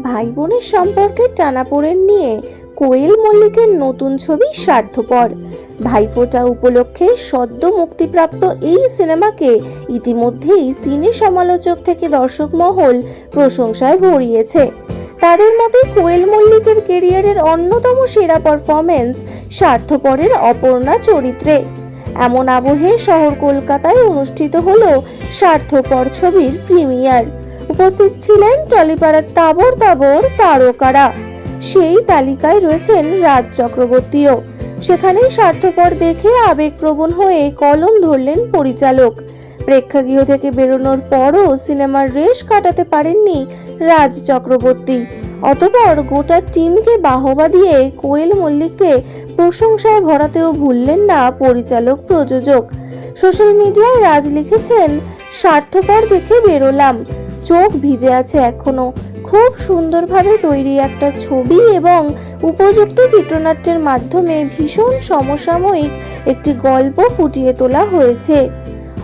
ভাই বোনের সম্পর্কের টানাপোড়েন নিয়ে কোয়েল মল্লিকের নতুন ছবি স্বার্থপর। ভাইফোঁটা উপলক্ষে সদ্য মুক্তিপ্রাপ্ত এই সিনেমাকে ইতিমধ্যেই সিনে সমালোচক থেকে দর্শক মহল প্রশংসায় ভরিয়েছে। তাদের মতে কোয়েল মল্লিকের কেরিয়ারের অন্যতম সেরা পারফরমেন্স স্বার্থপরের অপর্ণা চরিত্রে। এমন আবহে শহর কলকাতায় অনুষ্ঠিত হলো স্বার্থপর ছবির প্রিমিয়ার। উপস্থিত ছিলেন টলিপাড়ার তাবর তাবর তারকারা। সেই তালিকায় রয়েছেন রাজ চক্রবর্তীও। সেখানে স্বার্থপর দেখে আবেগপ্রবণ হয়ে কলম ধরলেন পরিচালক। প্রেক্ষাগৃহ থেকে বেরোনোর পরও সিনেমার রেশ কাটাতে পারেননি রাজ চক্রবর্তী। অতঃপর গোটা টিমকে বাহবা দিয়ে কোয়েল মল্লিককে প্রশংসায় ভরাতেও ভুললেন না পরিচালক প্রযোজক। সোশ্যাল মিডিয়ায় রাজ লিখেছেন, স্বার্থপর দেখে বেরোলাম, চোখ ভিজে আছে এখনো। খুব সুন্দরভাবে তৈরি একটা ছবি এবং উপযুক্ত চিত্রনাট্যের মাধ্যমে ভীষণ সমসাময়িক একটি গল্প ফুটিয়ে তোলা হয়েছে।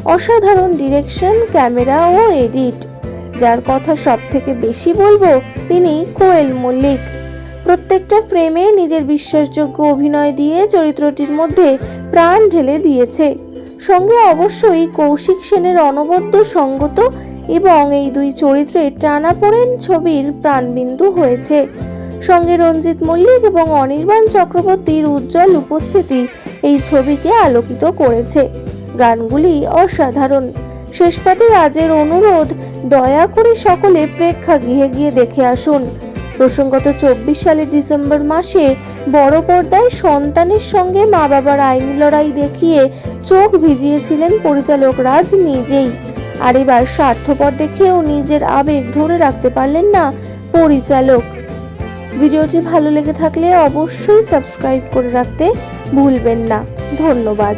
অসাধারণ ডিরেকশন, ক্যামেরা ও এডিট। যার কথা সব থেকে বেশি বলবো তিনি কোয়েল মল্লিক। প্রত্যেকটা ফ্রেমে নিজের বিশ্বাসযোগ্য অভিনয় দিয়ে চরিত্রটির মধ্যে প্রাণ ঢেলে দিয়েছে। সঙ্গে অবশ্যই কৌশিক সেনের অনবদ্য সঙ্গত এবং এই দুই চরিত্রের টানাপোড়েন ছবির প্রাণবিন্দু হয়েছে। সঙ্গে রঞ্জিত মল্লিক এবং অনির্বাণ চক্রবর্তীর উজ্জ্বল উপস্থিতি এই ছবিকে আলোকিত করেছে। গানগুলি অসাধারণ। শেষ পাতে রাজের অনুরোধ, দয়া করে সকলে প্রেক্ষাগৃহে গিয়ে দেখে আসুন। প্রসঙ্গত 24 সালের ডিসেম্বর মাসে বড় পর্দায় সন্তানের সঙ্গে মা বাবার আইনি লড়াই দেখিয়ে চোখ ভিজিয়েছিলেন পরিচালক রাজ নিজেই। আর এবার স্বার্থপর দেখেও নিজের আবেগ ধরে রাখতে পারলেন না পরিচালক। ভিডিওটি ভালো লেগে থাকলে অবশ্যই সাবস্ক্রাইব করে রাখতে ভুলবেন না। ধন্যবাদ।